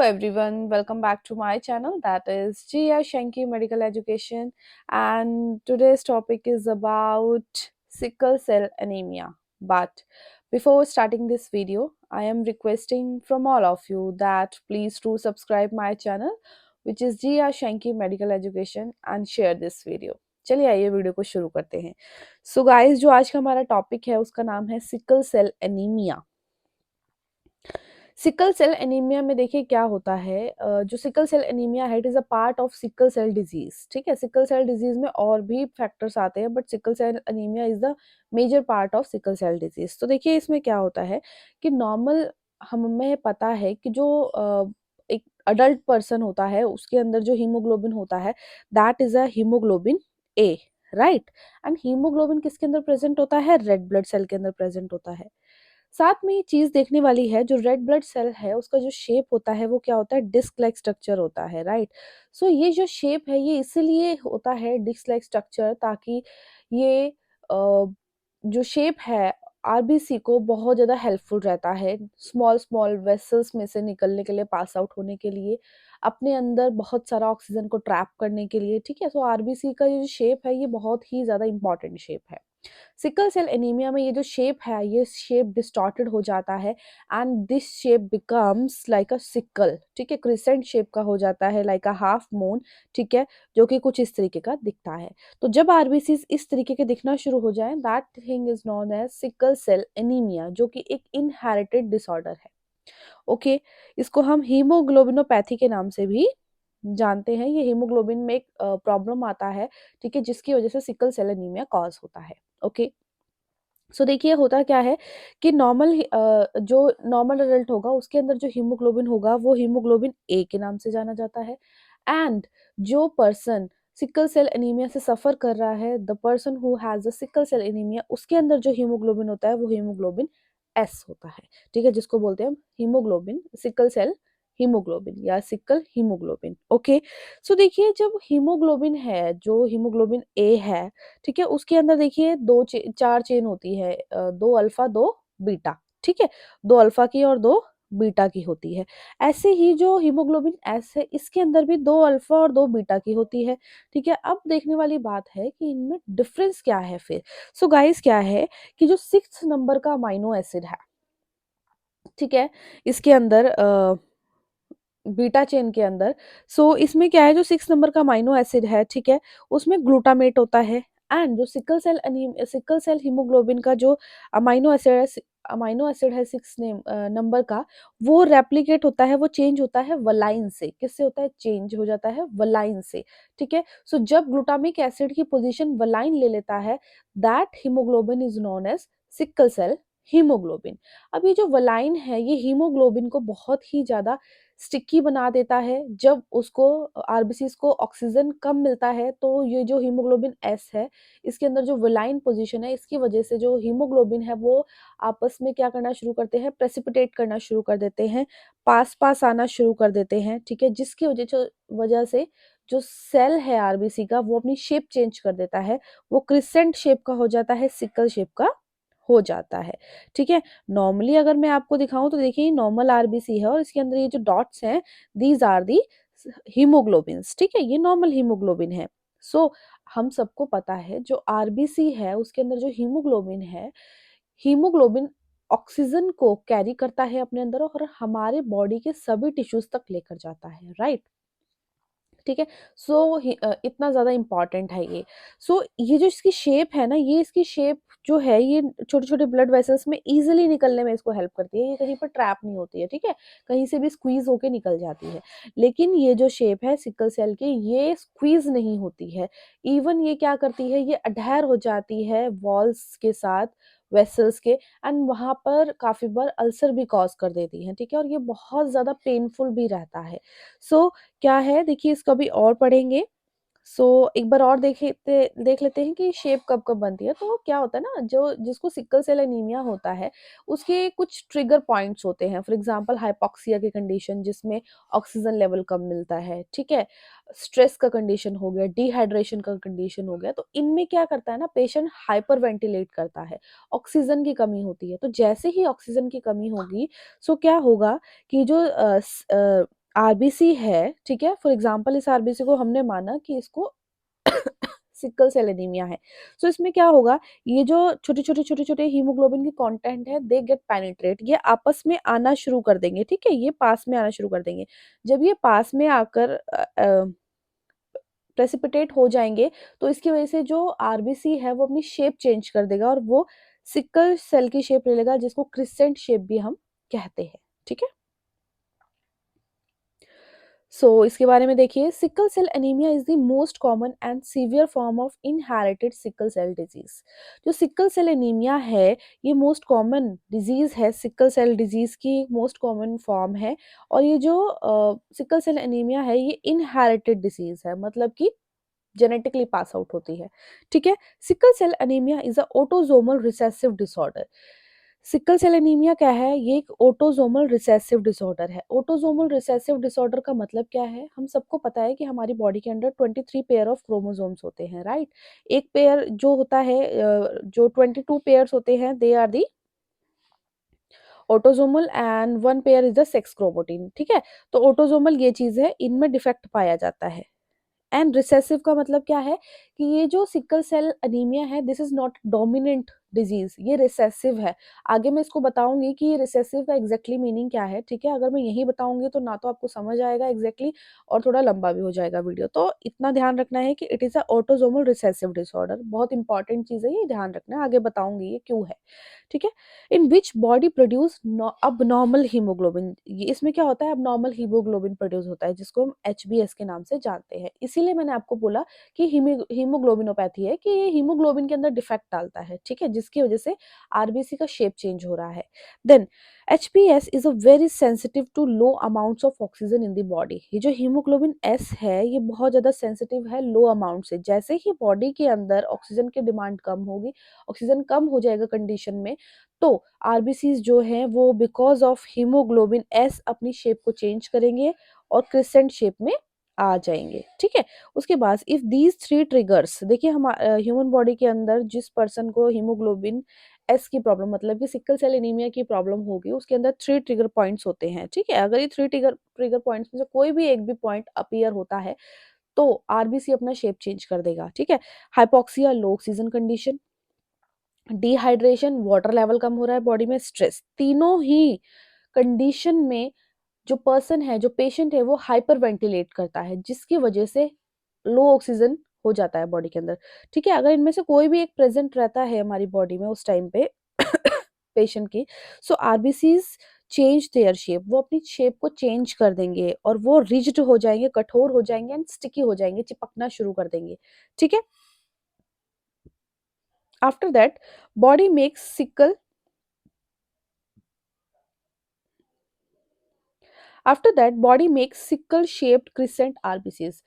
everyone, welcome back to my channel, that is Jia Shanky Medical Education, and today's topic is about sickle cell anemia. But before starting this video, I am requesting from all of you that please do subscribe my channel, which is Jia Shanky Medical Education, and share this video. चलिए आइए video को शुरू करते हैं। So guys, जो आज का हमारा टॉपिक है उसका नाम है sickle cell anaemia. Sickle cell anaemia में देखिए क्या होता है, जो सिकल सेल एनीमिया है it is a part of sickle cell disease. ठीक है, सिकल सेल डिजीज में और भी फैक्टर्स आते हैं, but sickle cell anaemia is the major part of sickle cell disease. तो देखिए इसमें क्या होता है कि नॉर्मल हमें पता है कि जो एक अडल्ट पर्सन होता है उसके अंदर जो हीमोग्लोबिन होता है that is a haemoglobin A, right. And haemoglobin किसके अंदर प्रेजेंट होता है? रेड ब्लड सेल के अंदर प्रेजेंट होता है। साथ में ये चीज देखने वाली है, जो रेड ब्लड सेल है उसका जो शेप होता है वो क्या होता है? डिस्क लाइक स्ट्रक्चर होता है, राइट। सो ये जो शेप है ये इसीलिए होता है डिस्क लाइक स्ट्रक्चर, ताकि ये जो शेप है आरबीसी को बहुत ज़्यादा हेल्पफुल रहता है स्मॉल स्मॉल वेसल्स में से निकलने के लिए, पास आउट होने के लिए, अपने अंदर बहुत सारा ऑक्सीजन को ट्रैप करने के लिए। ठीक है, सो आरबीसी का ये जो शेप है ये बहुत ही ज़्यादा इंपॉर्टेंट शेप है। सिकल सेल एनीमिया में ये जो शेप है ये शेप डिस्टॉर्टेड हो जाता है and this shape becomes like a sickle. ठीक है, क्रिसेंट शेप का हो जाता है, लाइक अ हाफ मून। ठीक है, जो कि कुछ इस तरीके का दिखता है। तो जब आरबीसी इस तरीके के दिखना शुरू हो जाए that thing is known as sickle cell anaemia, जो कि एक इनहेरिटेड डिसऑर्डर है। ओके, इसको हम हीमोग्लोबिनोपैथी के नाम से भी जानते हैं। ये हीमोग्लोबिन में एक प्रॉब्लम आता है, ठीक है, जिसकी वजह से सिकल सेल एनीमिया कॉज होता है। ओके, सो देखिए होता क्या है कि जो नॉर्मल अडल्ट होगा उसके अंदर जो हीमोग्लोबिन होगा वो हीमोग्लोबिन ए के नाम से जाना जाता है। एंड जो पर्सन सिकल सेल एनीमिया से सफर कर रहा है, the person who has a sickle cell anaemia, उसके अंदर जो हीमोग्लोबिन होता है वो हीमोग्लोबिन एस होता है। ठीक है, जिसको बोलते हैं हम हीमोग्लोबिन, सिकल सेल हीमोग्लोबिन या सिकल हीमोग्लोबिन। ओके, सो देखिए जब हीमोग्लोबिन है, जो हीमोग्लोबिन ए है, ठीक है, उसके अंदर देखिए चार चेन होती है, दो अल्फा दो बीटा। ठीक है, दो अल्फा की और दो बीटा की होती है। ऐसे ही जो हीमोग्लोबिन एस है इसके अंदर भी दो अल्फा और दो बीटा की होती है। ठीक है, अब देखने वाली बात है कि इनमें डिफरेंस क्या है फिर। सो गाइस क्या है कि जो 6 नंबर का अमाइनो एसिड है, ठीक है, इसके अंदर बीटा चेन के अंदर, सो इसमें क्या है, जो 6 नंबर का अमाइनो एसिड है, ठीक है, उसमें ग्लूटामेट होता है। एंड जो सिकल सेल हीमोग्लोबिन का जो अमाइनो एसिड है, 6 नंबर का, वो रेप्लिकेट होता है, वो चेंज होता है वलाइन से। किससे होता है? चेंज हो जाता है वलाइन से। ठीक है, सो जब ग्लूटामिक एसिड की पोजीशन वलाइन ले लेता है that haemoglobin is known as sickle cell haemoglobin. अब ये जो वलाइन है ये हीमोग्लोबिन को बहुत ही ज्यादा स्टिकी बना देता है। जब उसको आरबीसीज को ऑक्सीजन कम मिलता है तो ये जो हीमोग्लोबिन एस है इसके अंदर जो विलाइन पोजीशन है, इसकी वजह से जो हीमोग्लोबिन है वो आपस में क्या करना शुरू करते हैं? प्रेसिपिटेट करना शुरू कर देते हैं, पास पास आना शुरू कर देते हैं। ठीक है, जिसकी वजह से जो सेल है आरबीसी का वो अपनी शेप चेंज कर देता है, वो क्रिसेंट शेप का हो जाता है, सिकल शेप का हो जाता है। ठीक है, नॉर्मली अगर मैं आपको दिखाऊं तो देखिए नॉर्मल आरबीसी है और इसके अंदर ये जो डॉट्स हैं दीज आर दी हीमोग्लोबिन्स। ठीक है, ये नॉर्मल हीमोग्लोबिन है। सो हम सबको पता है जो आरबीसी है उसके अंदर जो हीमोग्लोबिन है, हीमोग्लोबिन ऑक्सीजन को कैरी करता है अपने अंदर और हमारे बॉडी के सभी टिश्यूज तक लेकर जाता है, राइट। ठीक है, सो इतना ज़्यादा इम्पोर्टेंट है ये। सो ये जो इसकी शेप है ना, ये इसकी शेप जो है ये छोटे छोटे ब्लड वेसल्स में इजीली निकलने में इसको हेल्प करती है। ये कहीं पर ट्रैप नहीं होती है, ठीक है, कहीं से भी स्क्वीज होके निकल जाती है। लेकिन ये जो शेप है सिकल सेल की ये स्क्वीज नहीं होती है। इवन ये क्या करती है, ये अडहेर हो जाती है वॉल्स के साथ, वेसल्स के, एंड वहां पर काफी बार अल्सर भी कॉज कर देती है। ठीक है, और ये बहुत ज्यादा पेनफुल भी रहता है। सो क्या है, देखिए इसको अभी और पढ़ेंगे। सो एक बार और देख लेते हैं कि शेप कब कब बनती है। तो क्या होता है ना, जो जिसको सिकल सेल एनीमिया होता है उसके कुछ ट्रिगर पॉइंट्स होते हैं। फॉर एग्जांपल हाइपोक्सिया की कंडीशन जिसमें ऑक्सीजन लेवल कम मिलता है, ठीक है, स्ट्रेस का कंडीशन हो गया, डिहाइड्रेशन का कंडीशन हो गया। तो इनमें क्या करता है ना, पेशेंट हाइपर वेंटिलेट करता है, ऑक्सीजन की कमी होती है। तो जैसे ही ऑक्सीजन की कमी होगी सो क्या होगा कि जो आरबीसी है, ठीक है, फॉर एग्जांपल इस आरबीसी को हमने माना कि इसको सिकल सेल एनीमिया है। सो इसमें क्या होगा, ये जो छोटे-छोटे हीमोग्लोबिन के कंटेंट है दे गेट पेनिट्रेट, ये आपस में आना शुरू कर देंगे, ठीक है? ये पास में आना शुरू कर देंगे। जब ये पास में आकर प्रेसिपिटेट हो जाएँगे, तो इसकी वजह से जो आरबीसी है वो अपनी शेप चेंज कर देगा और वो सिकल सेल की शेप ले लेगा, जिसको क्रिसेंट शेप भी हम कहते हैं, ठीक है? इसके बारे में देखिए, sickle cell anaemia is the most common and severe form of inherited sickle cell disease. जो सिकल सेल एनीमिया है, ये मोस्ट कॉमन डिजीज है, सिकल सेल डिजीज की मोस्ट कॉमन फॉर्म है। और ये जो सिकल सेल एनीमिया है, ये इनहेरिटेड डिजीज है, मतलब कि जेनेटिकली पास आउट होती है, ठीक है। Sickle cell anaemia is a autosomal recessive disorder. Sickle cell anaemia क्या है, ये एक ऑटोसोमल रिसेसिव डिसऑर्डर है। ऑटोसोमल रिसेसिव डिसऑर्डर का मतलब क्या है, हम सबको पता है कि हमारी बॉडी के अंदर 23 पेयर ऑफ क्रोमोसोम्स होते हैं, राइट। एक पेयर जो होता है, जो 22 पेयर्स होते हैं, they are the autosomal and one pair is the sex chromatin, ठीक है। तो ऑटोसोमल ये चीज है, इनमें डिफेक्ट पाया जाता है। एंड रिसेसिव का मतलब क्या है कि ये जो सिकल सेल अनीमिया है, this is not dominant disease, ये रिसेसिव है। आगे मैं इसको बताऊंगी कि ये रिसेसिव का एग्जैक्टली मीनिंग क्या है, ठीक है। अगर मैं यही बताऊंगी तो ना तो आपको समझ आएगा एग्जैक्टली और थोड़ा लंबा भी हो जाएगा वीडियो। तो इतना ध्यान रखना है कि it is a autosomal recessive disorder, बहुत इंपॉर्टेंट चीज है, ये ध्यान रखना है, आगे बताऊंगी ये क्यों है, ठीक है। In which body produce abnormal haemoglobin, ये इसमें क्या होता है, अबनॉर्मल हीमोग्लोबिन प्रोड्यूस होता है, जिसको हम एचबीएस के नाम से जानते हैं। इसीलिए मैंने आपको बोला कि हीमोग्लोबिनोपैथी है, कि ये हीमोग्लोबिन के अंदर डिफेक्ट डालता है, ठीक है, जिसकी वजह से आरबीसी का शेप चेंज हो रहा है। Then HPS is a very sensitive to low amounts of oxygen in the body. ये जो हीमोग्लोबिन एस है, ये बहुत ज्यादा सेंसिटिव है लो अमाउंट से। जैसे ही बॉडी के अंदर ऑक्सीजन की डिमांड कम होगी, ऑक्सीजन कम हो जाएगा कंडीशन में, तो आरबीसीज जो हैं वो बिकॉज ऑफ हीमोग्लोबिन एस अपनी शेप को चेंज करेंगे और क्रिसेंट शेप में आ जाएंगे, ठीक है। उसके बाद इफ दीज थ्री ट्रिगर्स, देखिए हम ह्यूमन बॉडी के अंदर जिस पर्सन को हीमोग्लोबिन एस की प्रॉब्लम, मतलब कि सिकल सेल एनीमिया की प्रॉब्लम होगी, उसके अंदर 3 ट्रिगर पॉइंट्स होते हैं, ठीक है। अगर ये 3 ट्रिगर ट्रिगर पॉइंट्स में से कोई भी एक भी पॉइंट अपीयर होता है, तो आरबीसी अपना शेप चेंज कर देगा, ठीक है। Hypoxia, low oxygen condition, dehydration, water level कम हो रहा है बॉडी में, स्ट्रेस, तीनों ही कंडीशन में जो पर्सन है, जो पेशेंट है, वो हाइपर वेंटिलेट करता है, जिसकी वजह से लो ऑक्सीजन हो जाता है बॉडी के अंदर, ठीक है। अगर इनमें से कोई भी एक प्रेजेंट रहता है हमारी बॉडी में उस टाइम पे पेशेंट की, सो आरबीसीज चेंज देयर शेप, वो अपनी शेप को चेंज कर देंगे और वो रिज्ड हो जाएंगे, कठोर हो जाएंगे एंड स्टिकी हो जाएंगे, चिपकना शुरू कर देंगे, ठीक है। After that body makes sickle after that body makes sickle shaped crescent RBCs.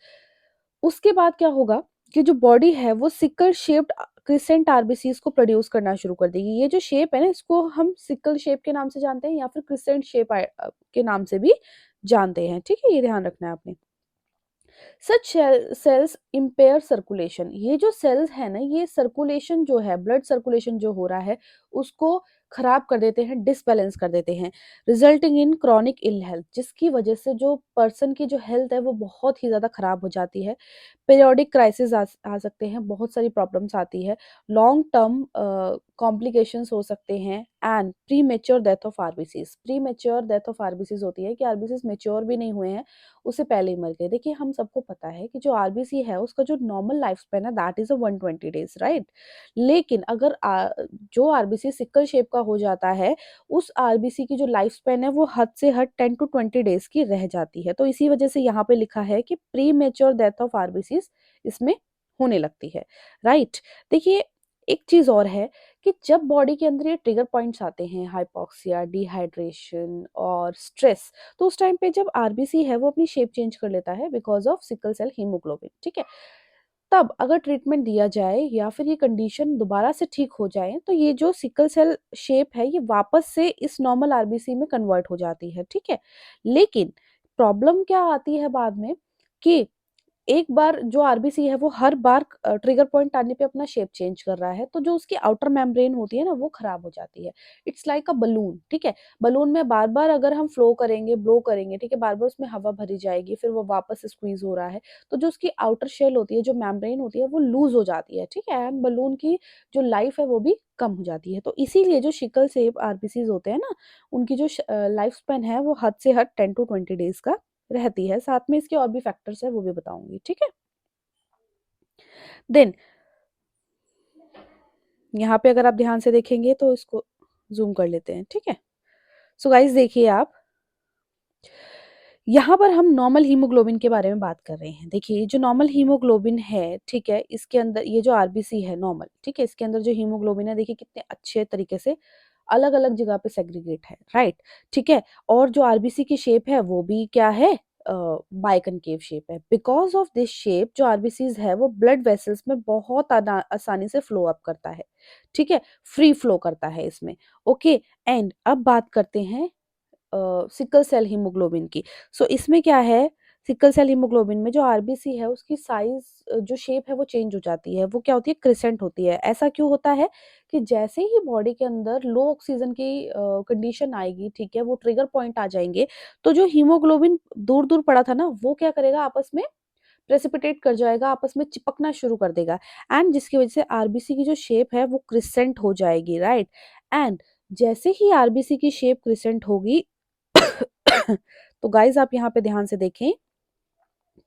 उसके बाद क्या होगा कि जो बॉडी है वो सिकल शेप्ड क्रिसेंट आरबीसीज को प्रोड्यूस करना शुरू कर देगी। ये जो शेप है ना, इसको हम सिकल शेप के नाम से जानते हैं या फिर क्रिसेंट शेप के नाम से भी जानते हैं, ठीक है। ये ध्यान रखना है आपने। सच सेल्स इम्पेयर सर्कुलेशन, ये जो सेल्स है ना, ये सर्कुलेशन जो है, ब्लड सर्कुलेशन जो हो रहा है, उसको खराब कर देते हैं, डिसबैलेंस कर देते हैं, resulting in chronic ill health, जिसकी वजह से जो पर्सन की जो हेल्थ है वो बहुत ही ज्यादा खराब हो जाती है। पीरियोडिक क्राइसिस आ सकते हैं, बहुत सारी प्रॉब्लम्स आती है, लॉन्ग टर्म कॉम्प्लिकेशंस हो सकते हैं, and pre mature death of RBCs. Pre mature death of RBCs होती है कि आरबीसीज मेच्योर भी नहीं हुए हैं, उससे पहले ही मर गए। देखिए हम सबको पता है कि जो आरबीसी है उसका जो नॉर्मल लाइफ स्पेन है that is a 120 days, right. लेकिन अगर जो आरबीसी सिकल शेप का हो जाता है, उस आरबीसी की जो लाइफ स्पेन है वो हद से हद 10 to 20 डेज की रह जाती है। तो इसी वजह से यहाँ पे लिखा है कि pre mature death of RBC इसमें होने लगती है, राइट। देखिए एक चीज और है कि जब बॉडी के अंदर ये ट्रिगर पॉइंट्स आते हैं, हाइपोक्सिया, डिहाइड्रेशन और स्ट्रेस, तो उस टाइम पे जब आरबीसी है वो अपनी शेप चेंज कर लेता है because of sickle cell haemoglobin, ठीक है। तब अगर ट्रीटमेंट दिया जाए या फिर ये कंडीशन दोबारा से ठीक हो जाए, तो ये जो सिकल सेल शेप है ये वापस से इस नॉर्मल आरबीसी में कन्वर्ट हो जाती है, ठीक है। लेकिन प्रॉब्लम क्या आती है बाद में कि एक बार जो आरबीसी है वो हर बार ट्रिगर पॉइंट आने पे अपना शेप चेंज कर रहा है, तो जो उसकी आउटर मेम्ब्रेन होती है ना वो खराब हो जाती है। इट्स लाइक अ बलून, ठीक है? बलून में बार-बार अगर हम फ्लो करेंगे, ब्लो करेंगे, ठीक है? बार-बार उसमें हवा भरी जाएगी, फिर वो वापस से स्क्वीज़ हो रहा है, तो जो उसकी आउटर शेल होती है, जो मेम्ब्रेन होती है वो लूज़ हो जाती है, ठीक है? एंड बलून की जो लाइफ है वो भी कम हो जाती है। तो इसीलिए जो सिकल सेल आरबीसीज़ होते हैं ना, उनकी जो लाइफ स्पैन है वो हद से हद 10 टू 20 डेज़ का रहती है। साथ में इसके और भी फैक्टर्स हैं, वो भी बताऊँगी, ठीक है? देन यहाँ पे अगर आप ध्यान से देखेंगे तो इसको ज़ूम कर लेते हैं, ठीक है? सो गाइस देखिए आप, यहाँ पर हम नॉर्मल हीमोग्लोबिन के बारे में बात कर रहे हैं। देखिए जो नॉर्मल हीमोग्लोबिन है, ठीक है? इसके अंदर ये जो आरबीसी है नॉर्मल, ठीक है? इसके अंदर जो हीमोग्लोबिन है देखिए कितने अच्छे तरीके से अलग-अलग जगह पे सेग्रीगेट है, राइट? ठीक है? और जो आरबीसी की शेप है वो भी क्या है? बाइकनकेव शेप है। बिकॉज़ ऑफ दिस शेप जो आरबीसीज़ है वो ब्लड वेसल्स में बहुत आसानी से फ्लो अप करता है, ठीक है? फ्री फ्लो करता है इसमें, ओके? एंड अब बात करते हैं सिकल सेल हीमोग्लोबिन की। सो इसमें क्या है, सिकल सेल हीमोग्लोबिन में जो आरबीसी है उसकी साइज़ जो शेप है वो चेंज हो जाती है। वो क्या होती है? क्रिसेंट होती है। ऐसा क्यों होता है कि जैसे ही बॉडी के अंदर लो ऑक्सीजन की कंडीशन आएगी, ठीक है? वो ट्रिगर पॉइंट आ जाएँगे, तो जो हीमोग्लोबिन दूर-दूर पड़ा था ना, वो क्या करेगा आपस में प्रेसिपिटेट कर जाएगा, आपस में चिपकना शुरू कर देगा एंड जिसकी वजह से आरबीसी की जो शेप है वो क्रिसेंट हो जाएगी, राइट? एंड जैसे ही आरबीसी की शेप क्रिसेंट होगी तो गाइस आप यहाँ पे ध्यान से देखें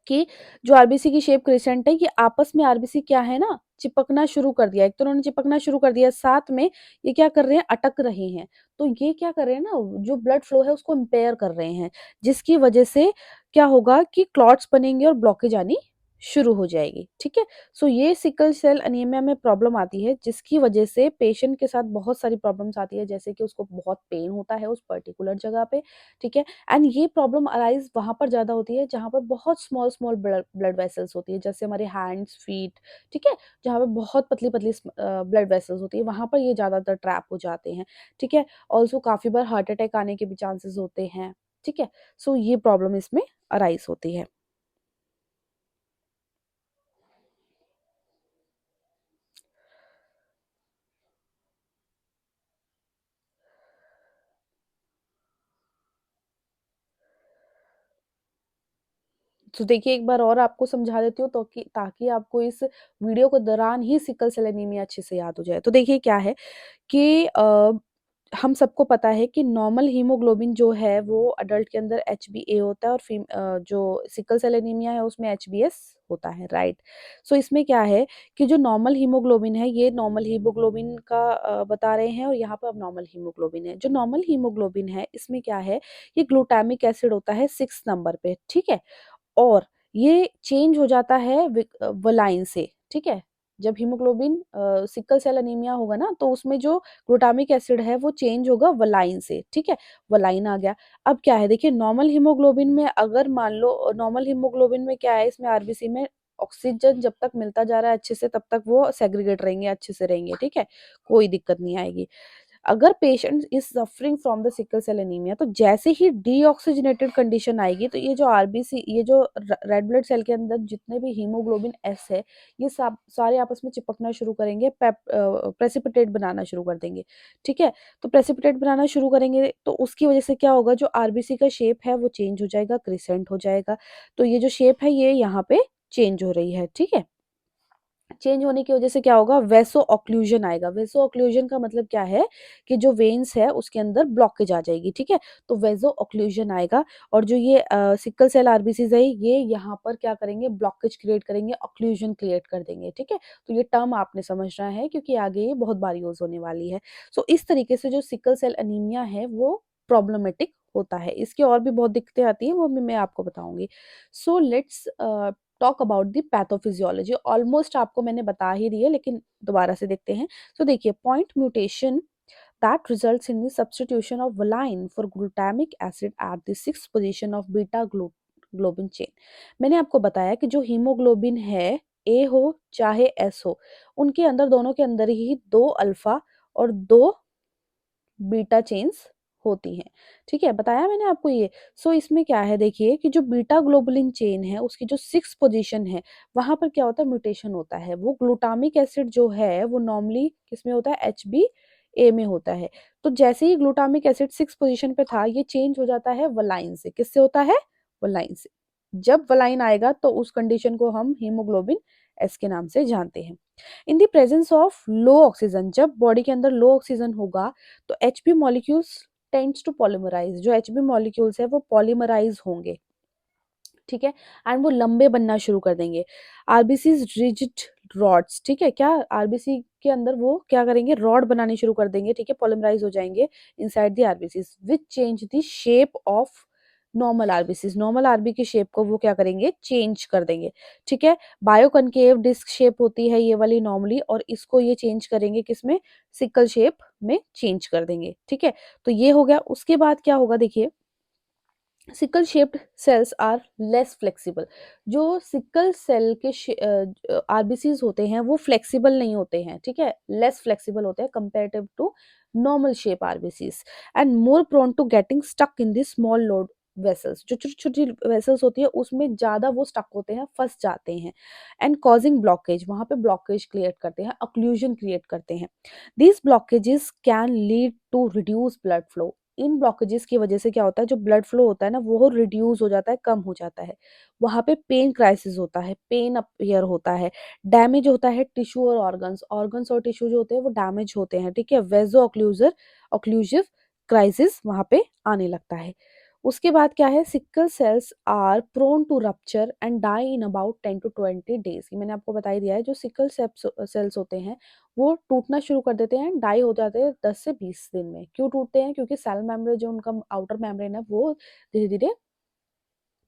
कि जो आरबीसी की शेप क्रिसेंट है, ये आपस में आरबीसी क्या है ना, चिपकना शुरू कर दिया। एक तो उन्होंने चिपकना शुरू कर दिया, साथ में ये क्या कर रहे हैं, अटक रहे हैं। तो ये क्या कर रहे हैं ना, जो ब्लड फ्लो है उसको इम्पेयर कर रहे हैं, जिसकी वजह से क्या होगा कि क्लॉट्स बनेंगे और ब्लॉकेज आनी शुरू हो जाएगी, ठीक है? सो ये सिकल सेल एनीमिया में प्रॉब्लम आती है, जिसकी वजह से पेशेंट के साथ बहुत सारी प्रॉब्लम्स आती है, जैसे कि उसको बहुत पेन होता है उस पर्टिकुलर जगह पे, ठीक है? एंड ये प्रॉब्लम अराइज़ वहाँ पर ज़्यादा होती है जहाँ पर बहुत स्मॉल-स्मॉल ब्लड वेसल्स होती है, जैसे हमारे हैंड्स, फीट, ठीक है? जहाँ पे बहुत पतली-पतली ब्लड वेसल्स होती है, वहाँ पर ये ज़्यादातर ट्रैप हो जाते हैं, ठीक है? ऑल्सो काफ़ी बार हार्ट अटैक आने के भी चांसेस होते हैं, ठीक है? सो ये प्रॉब्लम इसमें अराइज़ होती है। तो देखिए एक बार और आपको समझा देती हूँ तो कि ताकि आपको इस वीडियो के दौरान ही सिकल सेल एनीमिया अच्छे से याद हो जाए। तो देखिए क्या है कि हम सबको पता है कि नॉर्मल हीमोग्लोबिन जो है वो अडल्ट के अंदर एचबीए होता है और जो सिकल सेल एनीमिया है उसमें एचबीएस होता है, राइट? सो इसमें क्या है कि जो नॉर्मल हीमोग्लोबिन है ये नॉर्मल हीमोग्लोबिन का बता रहे हैं और यहाँ पर अब नॉर्मल हीमोग्लोबिन है। जो नॉर्मल हीमोग्लोबिन है इसमें क्या है, ये ग्लूटामिक एसिड होता है 6 नंबर पे, ठीक है? और ये चेंज हो जाता है वलाइन से, ठीक है? जब हीमोग्लोबिन सिकल सेल एनीमिया होगा ना, तो उसमें जो ग्लूटामिक एसिड है, वो चेंज होगा वलाइन से, ठीक है? वलाइन आ गया। अब क्या है, देखिए नॉर्मल हीमोग्लोबिन में अगर मान लो नॉर्मल हीमोग्लोबिन में क्या है, इसमें आरबीसी में ऑक्सीजन जब तक मिलता जा रहा है अच्छे से, तब तक वो सेग्रीगेट रहेंगे, अच्छे से रहेंगे, ठीक है? कोई दिक्कत नहीं आएगी। अगर patient is suffering from the sickle cell anaemia, तो जैसे ही डीऑक्सीजनेटेड कंडीशन आएगी, तो ये जो आरबीसी, ये जो रेड ब्लड सेल के अंदर जितने भी हीमोग्लोबिन एस है, ये सब सारे आपस में चिपकना शुरू करेंगे, प्रेसिपिटेट बनाना शुरू कर देंगे, ठीक है? तो प्रेसिपिटेट बनाना शुरू करेंगे तो उसकी वजह से क्या होगा, जो आरबीसी का शेप है वो चेंज हो जाएगा, क्रिसेंट हो जाएगा। तो ये जो शेप है ये यहाँ पे चेंज हो रही है, ठीक है? चेंज होने की वजह से क्या होगा, वेसो ऑक्लूजन आएगा। वेसो ऑक्लूजन का मतलब क्या है कि जो वेन्स है उसके अंदर ब्लॉकेज आ जाएगी, ठीक है? तो वेसो ऑक्लूजन आएगा और जो ये सिकल सेल आरबीसीज है ये यहाँ पर क्या करेंगे, ब्लॉकेज क्रिएट करेंगे, ऑक्लूजन क्रिएट कर देंगे, ठीक है? तो ये टर्म आपने समझना है क्योंकि आगे ये बहुत बार यूज होने वाली है। सो इस तरीके से जो सिकल सेल अनीमिया है वो प्रॉब्लमेटिक होता है। इसकी और भी बहुत दिक्कतें आती हैं, वो भी मैं आपको बताऊंगी। So let's talk about the pathophysiology. Almost आपको मैंने बता ही दी है, लेकिन दोबारा से देखते हैं। तो देखिए, point mutation that results in the substitution of valine for glutamic acid at the six position of beta globin chain. मैंने आपको बताया कि जो हीमोग्लोबिन है, ए हो चाहे एस हो, उनके अंदर, दोनों के अंदर ही दो अल्फा और दो बीटा चेन्स होती हैं, ठीक है, बताया मैंने आपको ये। सो इसमें क्या है देखिए कि जो बीटा ग्लोबुलिन चेन है उसकी जो 6 पोजीशन है वहां पर क्या होता है, म्यूटेशन होता है। वो ग्लूटामिक एसिड जो है वो नॉर्मली किसमें होता है, HbA में होता है। तो जैसे ही ग्लूटामिक एसिड 6 पोजीशन पे था ये चेंज हो जाता है वलाइन से। किससे होता है, वलाइन से। जब वलाइन आएगा तो उस कंडीशन को हम हीमोग्लोबिन एस के नाम से जानते हैं। In the presence of low oxygen, जब बॉडी के अंदर लो ऑक्सीजन होगा तो HB molecules tends to polymerise, जो HB मॉलिक्यूल्स है वो पॉलीमराइज होंगे, ठीक है, एंड वो लंबे बनना शुरू कर देंगे। आरबीसी रिजिड रॉड्स, ठीक है, क्या आरबीसी के अंदर वो क्या करेंगे, रॉड बनाने शुरू कर देंगे, ठीक है, पॉलीमराइज हो जाएंगे inside the RBC which change the shape of normal RBC. Normal RB की शेप को वो क्या करेंगे, चेंज कर देंगे, ठीक है। बायोकनकेव डिस्क शेप होती है ये वाली नॉर्मली, और इसको ये चेंज करेंगे किसमें, सिकल शेप में चेंज कर देंगे, ठीक है। तो ये हो गया। उसके बाद क्या होगा देखिए, sickle shaped cells are less flexible. जो सिकल सेल के आरबीसीज होते हैं वो फ्लेक्सिबल नहीं होते हैं, ठीक है, लेस फ्लेक्सिबल होते हैं comparative to normal shape RBCs, and more prone to getting stuck in this small load vessels. जो छोटी छोटी वेसल्स होती है उसमें ज्यादा वो स्टक होते हैं, फंस जाते हैं, एंड कॉजिंग ब्लॉकेज, वहां पे ब्लॉकेज क्रिएट करते हैं, ऑक्लूजन क्रिएट करते हैं। These blockages can lead to reduce blood flow. इन ब्लॉकेजेस की वजह से क्या होता है, जो ब्लड फ्लो होता है ना वो रिड्यूस हो जाता है, कम हो जाता है। वहां पे पेन क्राइसिस होता है, पेन अपीयर होता है, डैमेज होता है टिश्यू और ऑर्गन्स, ऑर्गन्स और टिश्यू जो होते हैं वो डैमेज होते हैं, ठीक है, वेजो ऑक्लूसिव क्राइसिस वहां पे आने लगता है। उसके बाद क्या है, sickle cells are prone to rupture and die in about 10 to 20 days। ये मैंने आपको बता ही दिया है। जो सिकल सेल्स होते हैं वो टूटना शुरू कर देते हैं, डाई हो जाते हैं 10 से 20 दिन में। क्यों टूटते हैं, क्योंकि सेल मेम्ब्रेन जो उनका आउटर मेम्ब्रेन है वो धीरे धीरे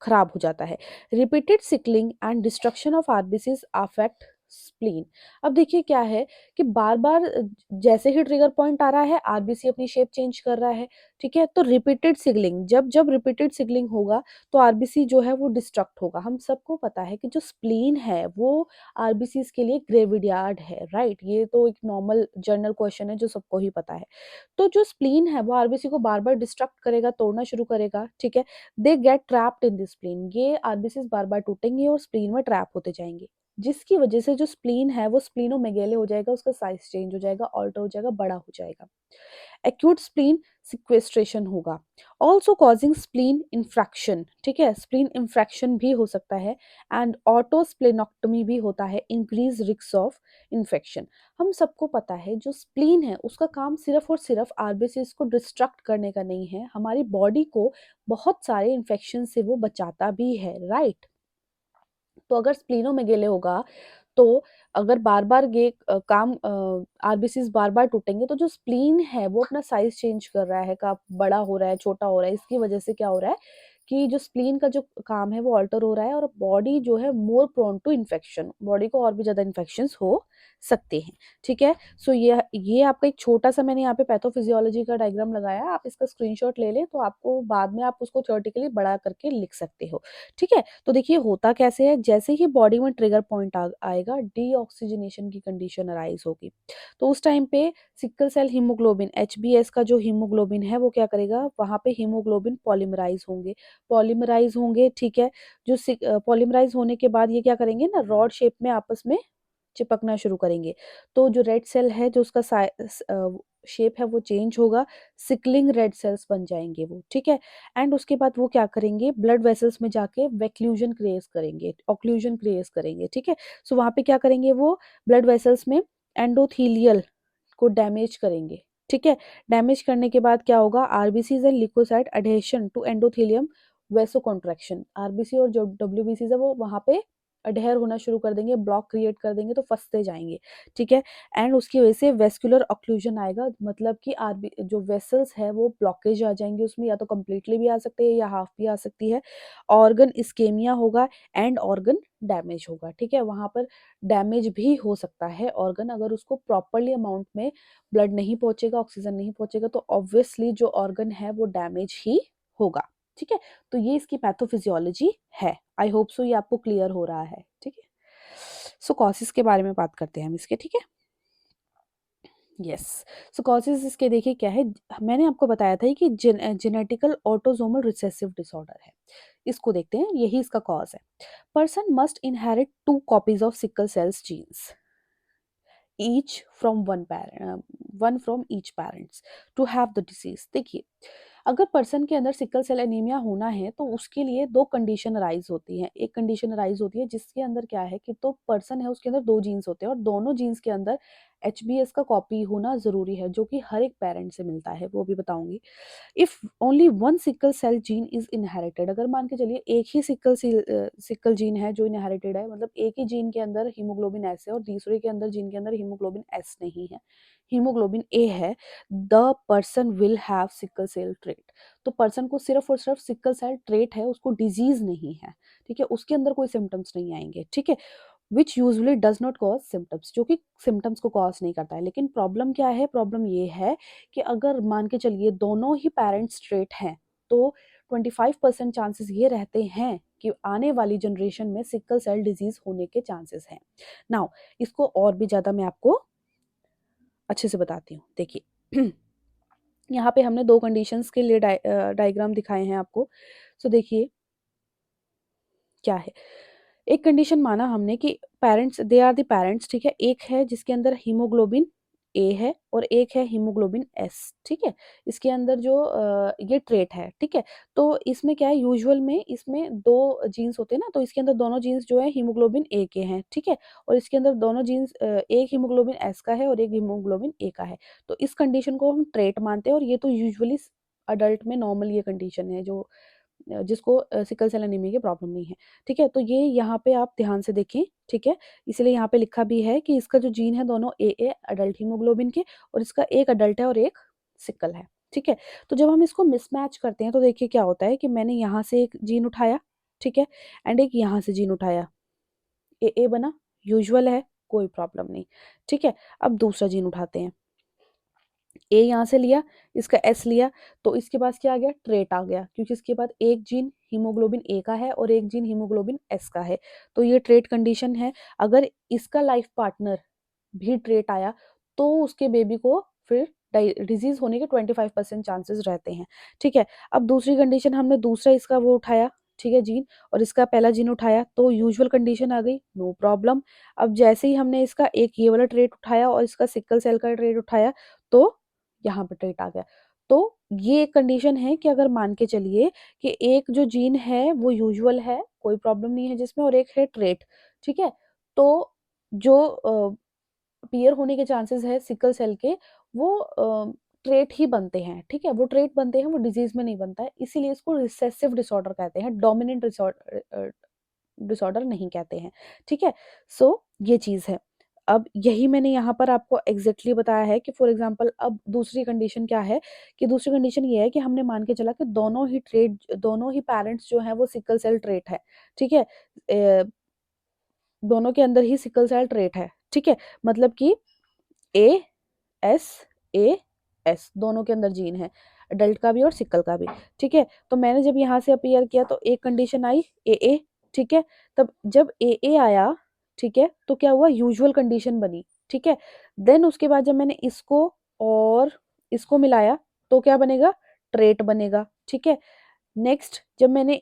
खराब हो जाता है। Repeated sickling and destruction of RBCs affect spleen. अब देखिए क्या है कि बार बार जैसे ही ट्रिगर पॉइंट आ रहा है आरबीसी अपनी शेप चेंज कर रहा है, ठीक है। तो रिपीटेड सिगलिंग, जब जब रिपीटेड सिगलिंग होगा तो आरबीसी जो है वो डिस्ट्रक्ट होगा। हम सबको पता है कि जो स्प्लीन है वो आरबीसी के लिए ग्रेविड है, राइट। ये तो एक नॉर्मल जर्नल क्वेश्चन है जो सबको ही पता है। तो जो स्प्लीन है वो आरबीसी को बार बार डिस्ट्रक्ट करेगा, तोड़ना शुरू करेगा, ठीक है। They get trapped in the spleen. ये आरबीसीज बार बार टूटेंगे और स्प्लीन में ट्रैप होते जाएंगे, जिसकी वजह से जो स्प्लीन है वो स्प्लीनोमेगेले हो जाएगा, उसका साइज चेंज हो जाएगा, ऑल्टर हो जाएगा, बड़ा हो जाएगा। एक्यूट स्प्लीन सिक्वेस्ट्रेशन होगा, ऑल्सो कॉजिंग स्प्लीन इन्फ्रैक्शन, ठीक है, स्प्लीन इन्फ्रैक्शन भी हो सकता है, एंड ऑटोस्प्लेनोक्टमी भी होता है, इंक्रीज रिस्क ऑफ इन्फेक्शन। हम सबको पता है जो स्प्लीन है उसका काम सिर्फ और सिर्फ आरबीसीज को डिस्ट्रक्ट करने का नहीं है, हमारी बॉडी को बहुत सारे इन्फेक्शन से वो बचाता भी है, राइट। तो अगर स्प्लीनोमेगेले होगा तो अगर बार बार ये काम आरबीसीज बार बार टूटेंगे तो जो स्प्लीन है वो अपना साइज चेंज कर रहा है, का बड़ा हो रहा है, छोटा हो रहा है। इसकी वजह से क्या हो रहा है कि जो स्प्लीन का जो काम है वो अल्टर हो रहा है, और बॉडी जो है more prone to infection, body को और भी ज्यादा इन्फेक्शन हो सकते हैं, ठीक है। सो ये आपका एक छोटा सा मैंने यहाँ पे पैथोफिजियोलॉजी का डायग्राम लगाया, आप इसका स्क्रीनशॉट ले लें तो आपको बाद में आप उसको थ्योरेटिकली बड़ा करके लिख सकते हो, ठीक है। तो देखिए होता कैसे है, जैसे ही बॉडी में ट्रिगर पॉइंट आएगा डीऑक्सीजनेशन की कंडीशन अराइज होगी। तो उस टाइम पे सिकल सेल हीमोग्लोबिन HbS का जो हीमोग्लोबिन है वो क्या करेगा, वहां पे हीमोग्लोबिन पॉलीमराइज होंगे, ठीक है। जो पॉलीमराइज होने के बाद ये क्या करेंगे ना, रॉड शेप में आपस में चिपकना शुरू करेंगे। तो जो रेड सेल है जो उसका शेप है वो चेंज होगा, सिकलिंग रेड सेल्स बन जाएंगे वो, ठीक है। एंड उसके बाद वो क्या करेंगे, ब्लड वेसल्स में जाके वेक्लूजन क्रिएट करेंगे, ऑक्लूजन क्रिएट करेंगे, ठीक है। सो वहां पे क्या करेंगे वो, ब्लड वेसल्स में एंडोथीलियल को डैमेज करेंगे, ठीक है। डैमेज करने के बाद क्या होगा, RBCs and leukocyte adhesion to endothelium vaso contraction. RBC और जो डब्ल्यूबीसी है वो वहां पे अडहेयर होना शुरू कर देंगे, ब्लॉक क्रिएट कर देंगे तो फंसते जाएंगे, ठीक है। एंड उसकी वजह से वेस्कुलर ऑक्लूजन आएगा, मतलब कि आरबी जो वेसल्स है वो ब्लॉकेज आ जाएंगे उसमें, या तो कंप्लीटली भी आ सकते हैं या हाफ भी आ सकती है। ऑर्गन इस्केमिया होगा एंड ऑर्गन डैमेज होगा, ठीक है। वहां पर डैमेज भी हो सकता है ऑर्गन, अगर उसको प्रॉपरली अमाउंट में ब्लड नहीं पहुंचेगा, ऑक्सीजन नहीं पहुंचेगा तो ऑब्वियसली जो ऑर्गन है वो डैमेज ही होगा, ठीक है। तो ये इसकी पैथोफिजियोलॉजी है। आई होप सो ये आपको क्लियर हो रहा है, ठीक है। सो कॉसिस के बारे में बात करते हैं हम इसके, ठीक है। यस। सो कॉजेज इसके देखिए क्या है, मैंने आपको बताया था कि जेनेटिकल ऑटोसोमल रिसेसिव डिसऑर्डर है। इसको देखते हैं, यही इसका कॉज है। Person must inherit 2 copies of sickle cells genes, each from one from each parents to have the disease. देखिए, अगर पर्सन के अंदर सिकल सेल एनीमिया होना है तो उसके लिए 2 कंडीशन अराइज होती हैं। एक कंडीशन अराइज होती है जिसके अंदर क्या है कि तो पर्सन है उसके अंदर 2 जीन्स होते हैं और दोनों जीन्स के अंदर एचबीएस का कॉपी होना ज़रूरी है, जो कि हर एक पेरेंट से मिलता है, वो भी बताऊँगी। If only one sickle cell gene is inherited, अगर मान के चलिए एक ही सिकल जीन है जो इनहेरिटेड है, मतलब एक ही जीन के अंदर हीमोग्लोबिन एस है और दूसरे के अंदर जीन के अंदर हीमोग्लोबिन एस नहीं है, हीमोग्लोबिन ए है, the person will have sickle cell trait. तो पर्सन को सिर्फ और सिर्फ सिकल सेल ट्रेट है, उसको डिजीज नहीं है, ठीक है, उसके अंदर कोई सिम्टम्स नहीं आएंगे, ठीक है, which usually does not cause symptoms, जो कि सिम्टम्स को कॉज नहीं करता है। लेकिन प्रॉब्लम क्या है, प्रॉब्लम ये है कि अगर मान के चलिए दोनों ही पेरेंट्स स्ट्रेट हैं तो 25% चांसेस ये रहते हैं कि आने वाली जनरेशन में सिकल सेल डिजीज होने के चांसेस हैं। नाउ इसको और भी ज़्यादा मैं आपको अच्छे से बताती हूँ। देखिए यहाँ पे हमने 2 कंडीशंस के लिए डायग्राम दिखाए हैं आपको। सो देखिए क्या है, एक कंडीशन माना हमने कि parents, they are the parents, ठीक है, एक है जिसके अंदर हीमोग्लोबिन ए है और एक है हीमोग्लोबिन एस, ठीक है, इसके अंदर जो ये ट्रेट है, ठीक है। तो इसमें क्या है, यूजुअल में इसमें 2 जीन्स होते हैं ना, तो इसके अंदर दोनों जीन्स जो है हीमोग्लोबिन ए के हैं, ठीक है, और इसके अंदर दोनों जीन्स एक हीमोग्लोबिन एस का है और एक हीमोग्लोबिन ए का है। तो इस कंडीशन को हम ट्रेट मानते हैं और ये तो यूजुअली अडल्ट में नॉर्मल ये कंडीशन है जो जिसको सिकल सेल एनीमिया की प्रॉब्लम नहीं है, ठीक है। तो ये यहाँ पे आप ध्यान से देखें, ठीक है, इसलिए यहाँ पे लिखा भी है कि इसका जो जीन है दोनों ए अडल्ट हीमोग्लोबिन के, और इसका एक अडल्ट है और एक सिकल है, ठीक है। तो जब हम इसको मिसमैच करते हैं तो देखिए क्या होता है कि मैंने यहाँ से एक जीन उठाया, ठीक है, एंड एक यहाँ से जीन उठाया, ए बना, यूजुअल है, कोई प्रॉब्लम नहीं, ठीक है। अब दूसरा जीन उठाते हैं, ए यहाँ से लिया, इसका एस लिया, तो इसके पास क्या आ गया, ट्रेट आ गया, क्योंकि इसके बाद एक जीन हीमोग्लोबिन ए का है और एक जीन हीमोग्लोबिन एस का है, तो ये ट्रेट कंडीशन है। अगर इसका लाइफ पार्टनर भी ट्रेट आया तो उसके बेबी को फिर डिजीज होने के 25% चांसेस रहते हैं, ठीक है। अब दूसरी कंडीशन, हमने दूसरा इसका वो उठाया, ठीक है, जीन, और इसका पहला जीन उठाया तो यूजुअल कंडीशन आ गई, नो प्रॉब्लम। अब जैसे ही हमने इसका एक ये वाला ट्रेट उठाया और इसका सिकल सेल का ट्रेट उठाया तो यहाँ पे ट्रेट आ गया। तो ये एक कंडीशन है कि अगर मान के चलिए कि एक जो जीन है वो यूजुअल है, कोई प्रॉब्लम नहीं है जिसमें, और एक है ट्रेट, ठीक है, तो जो पीयर होने के चांसेस है सिकल सेल के, वो ट्रेट ही बनते हैं, ठीक है, वो ट्रेट बनते हैं, वो डिजीज में नहीं बनता है, इसीलिए इसको रिसेसिव डिसऑर्डर कहते हैं, डोमिनेंट डिसऑर्डर नहीं कहते हैं, ठीक है। सो ये चीज है। अब यही मैंने यहाँ पर आपको एग्जैक्टली बताया है कि फॉर एग्जांपल अब दूसरी कंडीशन क्या है, कि दूसरी कंडीशन ये है कि हमने मान के चला कि दोनों ही पेरेंट्स जो हैं वो सिकल सेल ट्रेट है, ठीक है, दोनों के अंदर ही सिकल सेल ट्रेट है, ठीक है, मतलब कि ए एस ए एस दोनों के अंदर जीन है, अडल्ट का भी और सिकल का भी, ठीक है। तो मैंने जब यहाँ से अपीयर किया तो एक कंडीशन आई ए, ठीक है, तब जब ए आया, ठीक है, तो क्या हुआ, यूजुअल कंडीशन बनी, ठीक है। देन उसके बाद जब मैंने इसको और इसको मिलाया तो क्या बनेगा, ट्रेट बनेगा, ठीक है। नेक्स्ट जब मैंने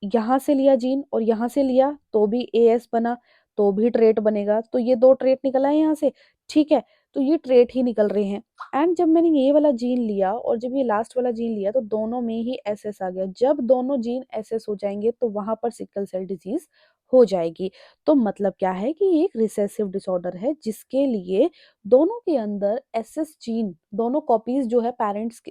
यहाँ से लिया जीन और यहाँ से लिया तो भी ए एस बना, तो भी ट्रेट बनेगा, तो ये 2 ट्रेट निकल आए यहाँ से, ठीक है, तो ये ट्रेट ही निकल रहे हैं। एंड जब मैंने ये वाला जीन लिया और जब ये लास्ट वाला जीन लिया तो दोनों में ही एस एस आ गया, जब दोनों जीन एस एस हो जाएंगे तो वहां पर सिकल सेल डिजीज हो जाएगी। तो मतलब क्या है कि ये एक रिसेसिव डिसऑर्डर है जिसके लिए दोनों के अंदर एस एस जीन, दोनों कॉपीज जो है पेरेंट्स,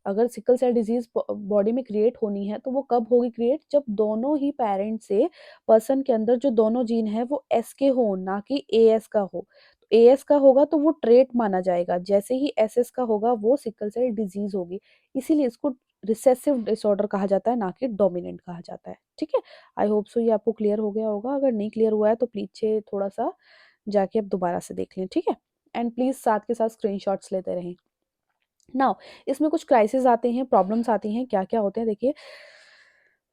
अगर सिकल सेल डिजीज बॉडी में क्रिएट होनी है तो वो कब होगी क्रिएट, जब दोनों ही पेरेंट से पर्सन के अंदर जो दोनों जीन है वो एस के हो, ना कि ए एस का हो। ए एस का होगा तो वो ट्रेट माना जाएगा, जैसे ही एस एस का होगा वो सिकल सेल डिजीज होगी, इसीलिए इसको रिसेसिव डिसऑर्डर कहा जाता है, ना कि डोमिनेंट कहा जाता है, ठीक है। आई होप सो ये आपको क्लियर हो गया होगा, अगर नहीं क्लियर हुआ है तो प्लीज थोड़ा सा जाके अब दोबारा से देख लें, ठीक है, एंड प्लीज साथ के साथ स्क्रीनशॉट्स लेते रहें। नाउ इसमें कुछ क्राइसिस आते हैं, प्रॉब्लम्स आती हैं, क्या क्या होते हैं देखिए,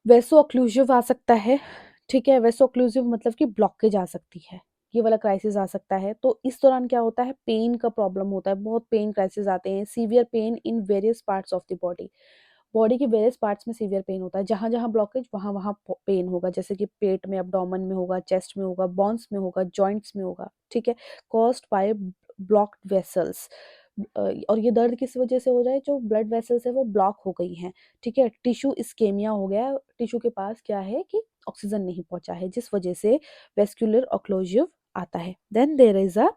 वेसो ऑक्लूसिव आ सकता है, ठीक है, वेसो ऑक्लूसिव मतलब कि ब्लॉकेज आ सकती है, ये वाला क्राइसिस आ सकता है। तो इस दौरान क्या होता है, पेन का प्रॉब्लम होता है, बहुत पेन क्राइसिस आते हैं, severe pain in various parts of the body. Body के वेरियस पार्ट्स में सीवियर पेन होता है, जहाँ जहाँ ब्लॉकेज वहाँ वहाँ पेन होगा, जैसे कि पेट में, एब्डोमेन में होगा, चेस्ट में होगा, बोन्स में होगा, जॉइंट्स में होगा, ठीक है, कॉज्ड बाय ब्लॉक्ड वेसल्स। और ये दर्द किस वजह से हो रहा है, जो ब्लड वेसल्स है वो ब्लॉक हो गई हैं, ठीक है, टिश्यू इस्केमिया हो गया, टिश्यू के पास क्या है कि ऑक्सीजन नहीं पहुंचा है, जिस वजह से वेस्कुलर ओक्लूसिव आता है। Then there is a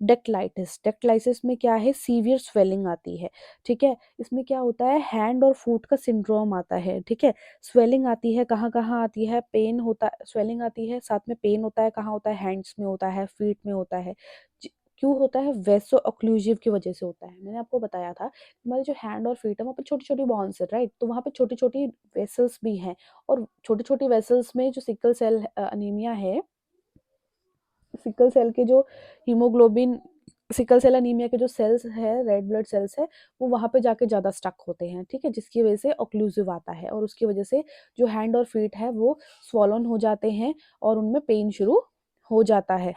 dactylitis. Dactylitis में क्या है, सीवियर स्वेलिंग आती है, ठीक है। इसमें क्या होता है, हैंड और फुट का सिंड्रोम आता है, ठीक है। स्वेलिंग आती है, कहाँ कहाँ आती है, पेन होता है, स्वेलिंग आती है, साथ में पेन होता है, कहाँ होता है, हैंड्स में होता है, फीट में होता है। क्यों होता है, वेसो ऑक्लूसिव की वजह से होता है। मैंने आपको बताया था हमारे जो हैंड और फीट है वहाँ पे छोटी छोटी बॉन्स है, राइट, तो वहाँ पे छोटी छोटी वेसल्स भी हैं, और छोटी छोटी वेसल्स में जो सिकल सेल अनीमिया है, सिकल सेल के जो हीमोग्लोबिन, सिकल सेल अनीमिया के जो सेल्स है, रेड ब्लड सेल्स है, वो वहां पे जाके ज्यादा स्टक होते हैं, ठीक है, जिसकी वजह से ऑक्लूसिव आता है, और उसकी वजह से जो हैंड और फीट है वो स्वॉलन हो जाते हैं और उनमें पेन शुरू हो जाता है।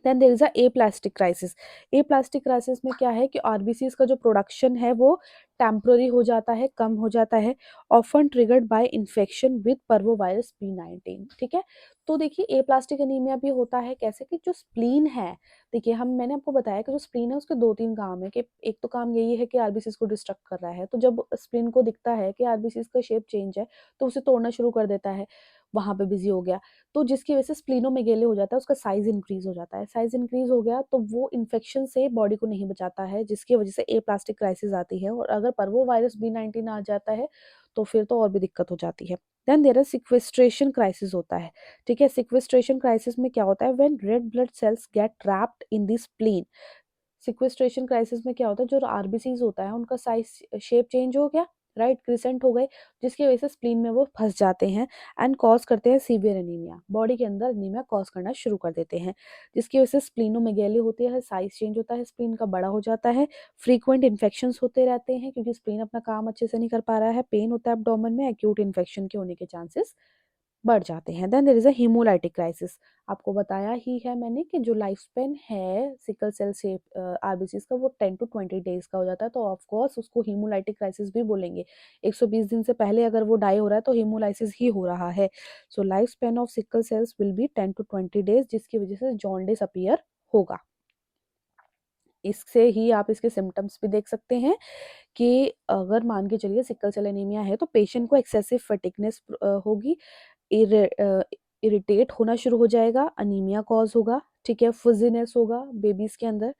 Then there is a aplastic crisis. Aplastic crisis में क्या है कि आरबीसीज का जो प्रोडक्शन है वो टेम्पररी हो जाता है, कम हो जाता है, often triggered by infection with parvovirus B19, ठीक है। तो देखिए एप्लास्टिक एनीमिया भी होता है कैसे, कि जो स्प्लीन है, देखिए मैंने आपको बताया कि जो स्प्लीन है उसके दो तीन काम है, कि एक तो काम यही है कि आरबीसीज को डिस्ट्रक्ट कर रहा है, तो जब स्प्लीन को दिखता है कि आरबीसीज का शेप चेंज है तो उसे तोड़ना शुरू कर देता है, वहां पे बिजी हो गया, तो जिसकी वजह से स्प्लीनोमेगेले हो जाता है, उसका साइज इंक्रीज हो जाता है, साइज इंक्रीज हो गया तो वो इन्फेक्शन से बॉडी को नहीं बचाता है, जिसकी वजह से एप्लास्टिक क्राइसिस आती है, और अगर पर्वो वायरस B19 आ जाता है तो फिर तो और भी दिक्कत हो जाती है। Then there is sequestration crisis होता है, ठीक है। सिक्वेस्ट्रेशन क्राइसिस में क्या होता है, when red blood sales gate trapped in the spleen. Sequestration crisis में क्या होता है, जो आरबीसीज होता है उनका साइज शेप चेंज हो गया, राइट, क्रिसेंट हो गए, जिसकी वजह से स्प्लीन में वो फंस जाते हैं एंड कॉज करते हैं सीवियर एनीमिया, बॉडी के अंदर एनीमिया कॉज करना शुरू कर देते हैं, जिसकी वजह से स्प्लीनोमेगेली होती है, साइज चेंज होता है, स्प्लीन का बड़ा हो जाता है, फ्रीक्वेंट इन्फेक्शंस होते रहते हैं क्योंकि स्प्लीन अपना काम अच्छे से नहीं कर पा रहा है, पेन होता है एब्डोमेन में, एक्यूट इन्फेक्शन के होने के चांसेस बढ़ जाते हैं। Then there is a haemolytic crisis. आपको बताया ही है मैंने कि जो लाइफ स्पेन है सिकल सेल से आरबीसीज का वो 10 to 20 डेज का हो जाता है, तो ऑफ कोर्स उसको हीमोलाइटिक क्राइसिस भी बोलेंगे। 120 दिन से पहले अगर वो डाई हो रहा है तो हीमोलाइसिस ही हो रहा है। So life span of sickle cells will be 10 to 20 days, जिसकी वजह से जॉन्डिस अपीयर होगा। इससे ही आप इसके सिम्टम्स भी देख सकते हैं कि अगर मान के चलिए सिकल सेल एनीमिया है तो पेशेंट को एक्सेसिव फटीगनेस होगी, इरिटेट होना शुरू हो जाएगा, अनीमिया कॉज होगा, ठीक है, फुजीनेस होगा बेबीज के अंदर,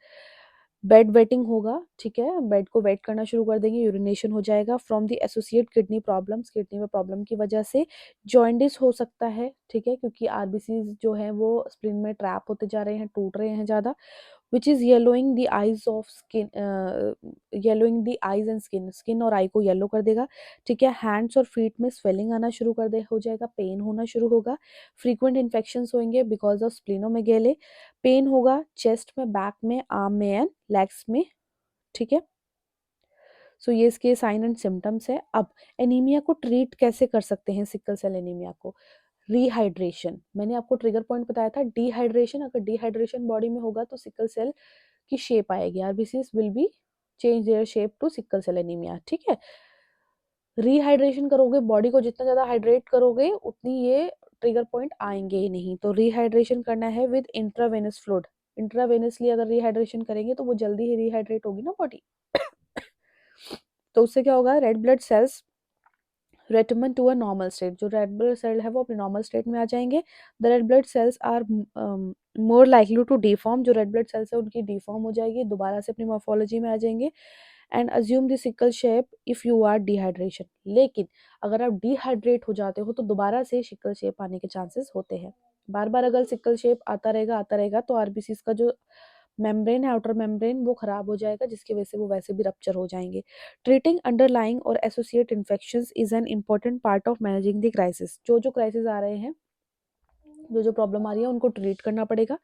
बेड वेटिंग होगा, ठीक है, बेड को वेट करना शुरू कर देंगे, यूरिनेशन हो जाएगा from the associate kidney problems, kidney में प्रॉब्लम की वजह से जॉइंडिस हो सकता है, ठीक है, क्योंकि आरबीसीज जो है वो स्प्लीन में ट्रैप होते जा रहे हैं, टूट रहे हैं ज़्यादा, which is yellowing the eyes of skin, yellowing the eyes and skin और आई को येलो कर देगा, ठीक है। हैंड्स और फीट में स्वेलिंग आना शुरू कर दे हो जाएगा, पेन होना शुरू होगा, फ्रीक्वेंट इन्फेक्शंस होंगे बिकॉज ऑफ स्प्लिनोमेगेले, पेन होगा चेस्ट में, बैक में, आर्म में एंड लेग्स में, ठीक है। सो ये इसके साइन एंड सिम्टम्स है। अब एनीमिया को ट्रीट कैसे कर सकते हैं, सिकल सेल एनीमिया को, रिहाइड्रेशन, मैंने आपको ट्रिगर पॉइंट बताया था, डिहाइड्रेशन, अगर डिहाइड्रेशन बॉडी में होगा तो सिकल सेल की शेप आएगी, RBCs will be change their shape to sickle cell anaemia, ठीक है। रिहाइड्रेशन करोगे, बॉडी को जितना ज्यादा हाइड्रेट करोगे उतनी ये ट्रिगर पॉइंट आएंगे ही नहीं, तो रिहाइड्रेशन करना है विद इंट्रावेनस फ्लूइड, इंट्रावेनसली अगर रिहाइड्रेशन करेंगे तो वो जल्दी ही रिहाइड्रेट होगी ना बॉडी। तो उससे क्या होगा, red blood cells return to a normal state, जो रेड ब्लड सेल है वो अपने नॉर्मल स्टेट में आ जाएंगे। The red blood cells are more likely to deform, जो रेड ब्लड सेल्स है उनकी डिफॉर्म हो जाएगी, दोबारा से अपनी मॉर्फोलॉजी में आ जाएंगे and assume the sickle shape if you are dehydration. लेकिन अगर आप डिहाइड्रेट हो जाते हो तो दोबारा से सिकल शेप आने के चांसेस होते हैं। बार बार अगर सिकल शेप आता रहेगा तो आरबीसीज का जो मेम्ब्रेन है, आउटर मेम्ब्रेन, वो खराब हो जाएगा, जिसकी वजह से वो वैसे भी रप्चर हो जाएंगे। ट्रीटिंग अंडरलाइंग और associate infections is an important part of managing the crisis. जो जो क्राइसिस आ रहे हैं जो प्रॉब्लम आ रही है उनको ट्रीट करना पड़ेगा।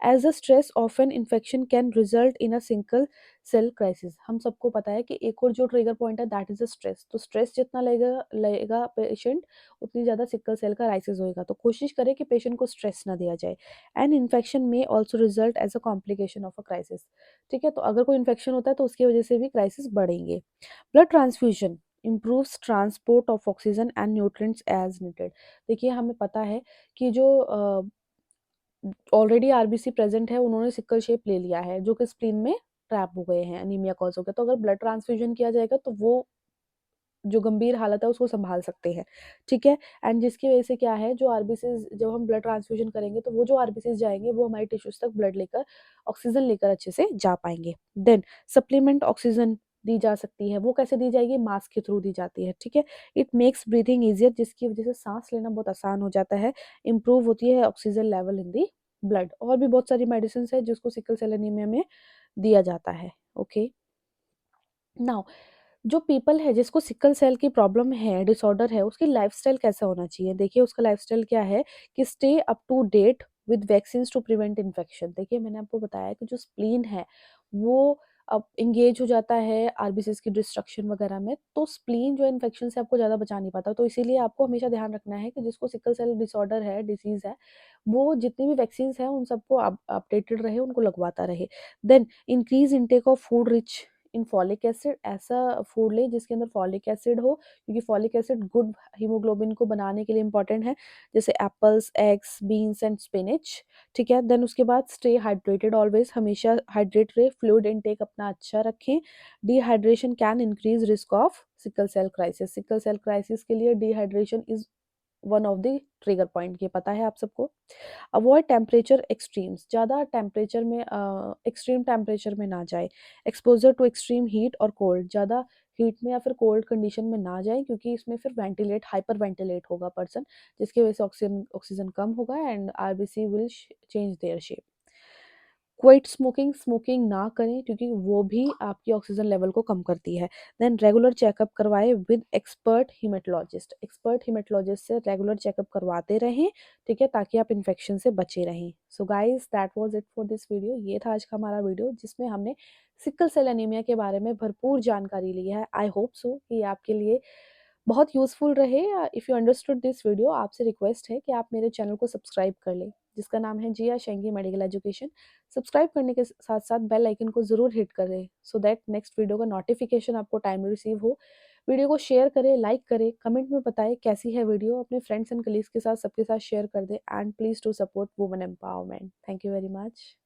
As a stress often infection can result in a single cell crisis. हम सबको पता है कि एक और जो ट्रिगर पॉइंट है दैट इज अ स्ट्रेस, तो स्ट्रेस जितना लेगा लेगा पेशेंट उतनी ज़्यादा सिकल सेल का क्राइसिस होएगा। तो कोशिश करें कि पेशेंट को स्ट्रेस ना दिया जाए। एंड इन्फेक्शन में also result as a complication of a crisis. ठीक है, तो अगर कोई इन्फेक्शन होता है तो उसकी वजह से भी क्राइसिस बढ़ेंगे। Blood transfusion improves transport of oxygen and nutrients as needed। देखिए हमें पता है कि जो ऑलरेडी आरबीसी प्रेजेंट है उन्होंने सिकल शेप ले लिया है जो कि स्प्लीन में ट्रैप हो गए हैं, अनीमिया कॉज हो गया। तो अगर ब्लड ट्रांसफ्यूजन किया जाएगा तो वो जो गंभीर हालत है उसको संभाल सकते हैं। ठीक है, एंड जिसकी वजह से क्या है, जो आरबीसीज जब हम ब्लड ट्रांसफ्यूजन करेंगे तो वो जो आरबीसीज जाएंगे वो हमारे टिश्यूज तक ब्लड लेकर ऑक्सीजन लेकर अच्छे से जा पाएंगे। देन सप्लीमेंट ऑक्सीजन दी जा सकती है। वो कैसे दी जाएगी? मास्क के थ्रू दी जाती है। ठीक है, इट मेक्स ब्रीथिंग ईजियर, जिसकी वजह से सांस लेना बहुत आसान हो जाता है। इंप्रूव होती है oxygen level in the blood. और भी बहुत सारी मेडिसिन है जिसको सिकल सेल एनीमिया में दिया जाता है। ओके, नाउ जो पीपल है जिसको सिकल सेल की प्रॉब्लम है, डिसऑर्डर है, उसकी लाइफस्टाइल कैसा होना चाहिए? देखिए उसका लाइफस्टाइल क्या है कि stay up to date with vaccine to prevent infection. देखिए मैंने आपको बताया कि जो स्प्लीन है वो अब इंगेज हो जाता है आरबीसीज की डिस्ट्रक्शन वगैरह में, तो स्प्लीन जो इन्फेक्शन से आपको ज़्यादा बचा नहीं पाता। तो इसीलिए आपको हमेशा ध्यान रखना है कि जिसको सिकल सेल डिसऑर्डर है, डिसीज है, वो जितनी भी वैक्सीन है उन सबको अपडेटेड रहे, उनको लगवाता रहे। Then increase intake of food rich in folic acid. ऐसा फूड ले जिसके अंदर फॉलिक एसिड हो, क्योंकि फॉलिक एसिड गुड हीमोग्लोबिन को बनाने के लिए इंपॉर्टेंट है, जैसे apples, eggs, beans and spinach. ठीक है, देन उसके बाद स्टे हाइड्रेटेड ऑलवेज, हमेशा हाइड्रेट रहे, फ्लूइड इनटेक अपना अच्छा रखें। Dehydration can increase risk of sickle cell crisis. Sickle cell crisis के लिए dehydration is one of the trigger point, ये पता है आप सबको। अवॉइड टेम्परेचर एक्सट्रीम्स, ज़्यादा टेम्परेचर में एक्सट्रीम टेम्परेचर में ना जाए। एक्सपोजर टू एक्सट्रीम हीट और कोल्ड, ज़्यादा हीट में या फिर कोल्ड कंडीशन में ना जाए, क्योंकि इसमें फिर वेंटिलेट हाइपर वेंटिलेट होगा पर्सन, जिसकी वजह से ऑक्सीजन ऑक्सीजन कम होगा and RBC will change their shape. Quit smoking, smoking ना करें क्योंकि वो भी आपकी ऑक्सीजन लेवल को कम करती है। देन रेगुलर चेकअप करवाएं with expert haematologist. Expert haematologist से रेगुलर चेकअप करवाते रहें, ठीक है, ताकि आप इन्फेक्शन से बचे रहें। So guys that was it for this video. ये था आज का हमारा वीडियो जिसमें हमने सिकल सेल एनीमिया के बारे में भरपूर जानकारी ली है। आई होप सो कि आपके लिए बहुत यूजफुल रहे। If you understood this video, आपसे रिक्वेस्ट है कि आप मेरे चैनल को सब्सक्राइब कर लें, जिसका नाम है जिया शेंगी मेडिकल एजुकेशन। सब्सक्राइब करने के साथ साथ बेल आइकन को ज़रूर हिट करें सो दैट नेक्स्ट वीडियो का नोटिफिकेशन आपको टाइमली रिसीव हो। वीडियो को शेयर करें, लाइक करें, कमेंट में बताएं कैसी है वीडियो, अपने फ्रेंड्स एंड कलीग्स के साथ सबके साथ शेयर कर दें and please to support women empowerment. Thank you very much.